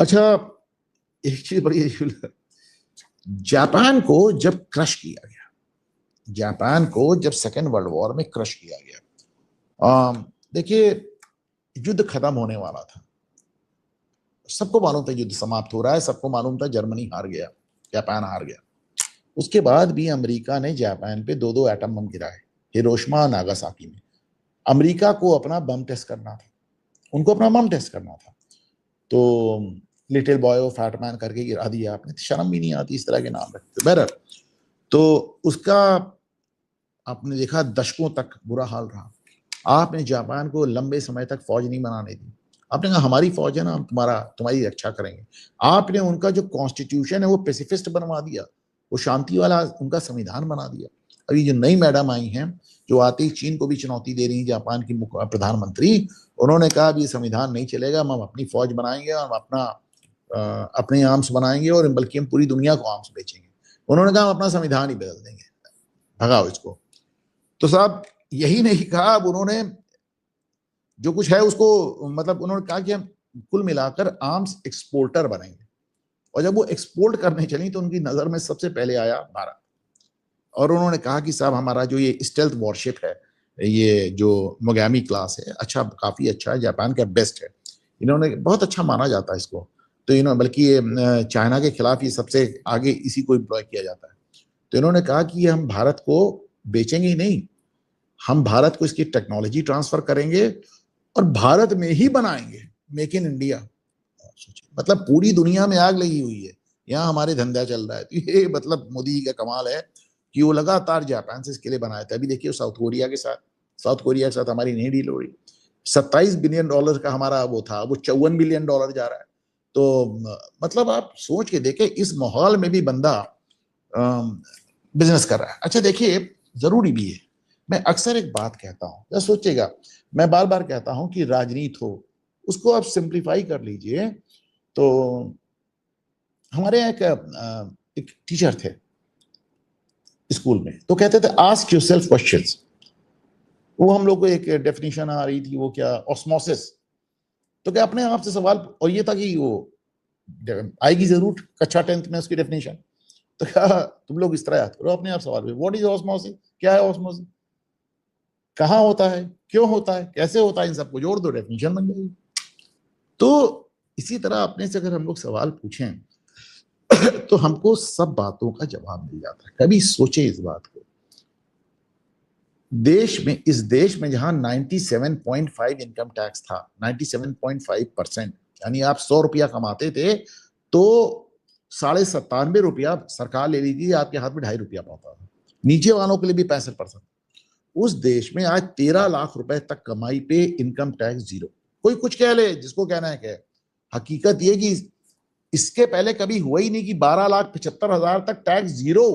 अच्छा, एक चीज बड़ी जापान को जब क्रश किया गया, जापान को जब सेकेंड वर्ल्ड वॉर में क्रश किया गया, देखिए युद्ध खत्म होने वाला था, सबको मालूम था युद्ध समाप्त हो रहा है, सबको मालूम था जर्मनी हार गया, जापान हार गया। उसके बाद भी अमेरिका ने जापान पे दो दो एटम बम गिराए, हिरोशिमा और नागासाकी में। अमेरिका को अपना बम टेस्ट करना था, उनको अपना बम टेस्ट करना था। तो लिटिल बॉय ऑफ फैटमैन करके गिरा दिया आपने, शर्म भी नहीं आती इस तरह के नाम रखते। बहरहाल, तो उसका आपने देखा दशकों तक बुरा हाल रहा। आपने जापान को लंबे समय तक फौज नहीं बनाने दी, आपने कहा हमारी फौज है ना, हम तुम्हारी रक्षा करेंगे। आपने उनका जो कॉन्स्टिट्यूशन है वो पेसिफिस्ट बनवा दिया, वो शांति वाला उनका संविधान बना दिया। अभी जो नई मैडम आई हैं, जो आते ही चीन को भी चुनौती दे रही है, जापान की प्रधानमंत्री, उन्होंने कहा अब ये संविधान नहीं चलेगा, हम अपनी फौज बनाएंगे, हम अपने आर्म्स बनाएंगे, और बल्कि हम पूरी दुनिया को आर्म्स बेचेंगे। उन्होंने कहा हम अपना संविधान ही बदल देंगे, भगाओ इसको। तो साहब यही नहीं कहा, अब उन्होंने जो कुछ है उसको, मतलब उन्होंने कहा कि हम कुल मिलाकर आर्म्स एक्सपोर्टर बनेंगे। और जब वो एक्सपोर्ट करने चली तो उनकी नजर में सबसे पहले आया भारत। और उन्होंने कहा कि साहब हमारा जो ये स्टेल्थ वॉरशिप है, ये जो मोगामी क्लास है, अच्छा काफी अच्छा है, जापान का बेस्ट है, इन्होंने बहुत अच्छा माना जाता है इसको। तो इन्होंने बल्कि ये चाइना के खिलाफ ये सबसे आगे इसी को एम्प्लॉय किया जाता है। तो इन्होंने कहा कि हम भारत को बेचेंगे ही नहीं, हम भारत को इसकी टेक्नोलॉजी ट्रांसफर करेंगे और भारत में ही बनाएंगे, मेक इन इंडिया। मतलब पूरी दुनिया में आग लगी हुई है, यहाँ हमारे धंधा चल रहा है। तो ये मतलब मोदी जी का कमाल है कि वो लगातार जापान से इसके लिए बनाए थे। अभी देखिए साउथ कोरिया के साथ हमारी नहीं डील हो रही। $27 बिलियन का हमारा वो था, वो $54 बिलियन जा रहा है। तो मतलब आप सोच के देखें, इस माहौल में भी बंदा बिजनेस कर रहा है। अच्छा देखिए, जरूरी भी है, मैं अक्सर एक बात कहता हूं, या सोचेगा, मैं बार बार कहता हूं कि राजनीति हो, उसको आप सिंप्लीफाई कर लीजिए। तो हमारे यहाँ एक टीचर थे स्कूल में, तो कहते थे आस्क योरसेल्फ क्वेश्चंस। वो हम लोग को एक डेफिनेशन आ रही थी, वो क्या, ऑस्मोसिस। तो क्या अपने आप से सवाल, और ये था कि वो आएगी जरूर कक्षा 10th में उसकी डेफिनेशन। तो क्या तुम लोग इस तरह याद करो अपने आप सवाल, व्हाट इज ऑस्मोसिस, क्या है ऑस्मोसिस, कहाँ होता है, क्यों होता है, कैसे होता है, इन सबको जोड़ दो, डेफिनेशन बन जाएगी। तो इसी तरह अपने से अगर हम लोग सवाल पूछें तो हमको सब बातों का जवाब मिल जाता है। कभी सोचे इस बात को, इस देश में जहां 97.5 इनकम टैक्स था, 97.5%, यानी आप 100 रुपया कमाते थे तो 97.5 रुपया सरकार ले ली थी, आपके हाथ में 2.5 रुपया पाता था, नीचे वालों के लिए भी 65%। उस देश में आज 13 लाख रुपए तक कमाई पे इनकम टैक्स जीरो। कोई कुछ कह ले, जिसको कहना है कहे, हकीकत ये कि इसके पहले कभी हुआ ही नहीं कि 12,75,000 तक टैक्स जीरो।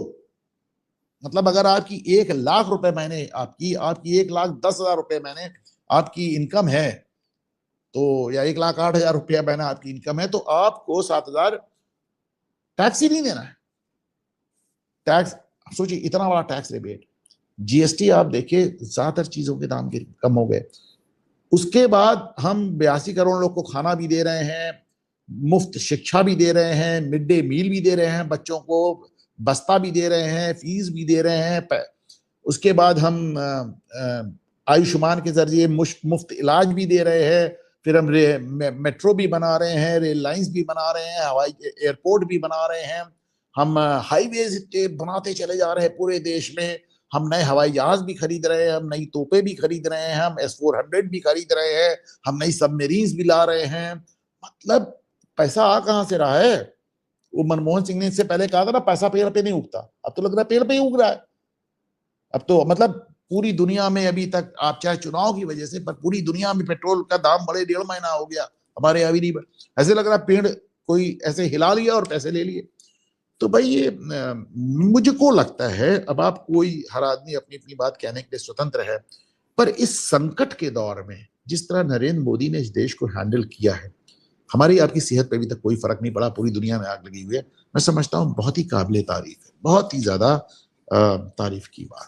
मतलब अगर आपकी 1 लाख रुपए महीने, आपकी 1,10,000 रुपए महीने आपकी इनकम है, तो या 1,08,000 रुपया महीना आपकी इनकम है, तो आपको 7,000 टैक्स ही नहीं देना है। टैक्स, सोचिए इतना बड़ा टैक्स रिबेट। जीएसटी आप देखिए, ज्यादातर चीजों के दाम कम हो गए। उसके बाद हम 82 करोड़ लोग को खाना भी दे रहे हैं, मुफ्त शिक्षा भी दे रहे हैं, मिड डे मील भी दे रहे हैं, बच्चों को बस्ता भी दे रहे हैं, फीस भी दे रहे हैं। उसके बाद हम आयुष्मान के जरिए मुफ्त इलाज भी दे रहे हैं। फिर हम मेट्रो भी बना रहे हैं, रेल लाइंस भी बना रहे हैं, हवाई एयरपोर्ट भी बना रहे हैं। हम हाईवेज बनाते चले जा रहे हैं पूरे देश में। हम नए हवाई जहाज भी खरीद रहे हैं, हम नई तोपें भी खरीद रहे हैं, हम S-400 भी खरीद रहे हैं, हम नई सबमरीन्स भी ला रहे हैं। मतलब पैसा आ कहां से रहा है? वो मनमोहन सिंह ने इससे पहले कहा था ना, पैसा पेड़ पे नहीं उगता, अब तो लग रहा है पेड़ पे ही उग रहा है। अब तो मतलब पूरी दुनिया में अभी तक, आप चाहे चुनाव की वजह से, पर पूरी दुनिया में पेट्रोल का दाम बढ़े 1.5 महीना हो गया, हमारे यहाँ भी नहीं। ऐसे लग रहा है पेड़ कोई ऐसे हिला लिया और पैसे ले लिए। तो भाई ये मुझको लगता है, अब आप कोई, हर आदमी अपनी अपनी बात कहने के लिए स्वतंत्र है, पर इस संकट के दौर में जिस तरह नरेंद्र मोदी ने इस देश को हैंडल किया है, हमारी आपकी सेहत पे अभी तक कोई फर्क नहीं पड़ा, पूरी दुनिया में आग लगी हुई है। मैं समझता हूँ बहुत ही काबिले तारीफ है, बहुत ही ज्यादा तारीफ की बात।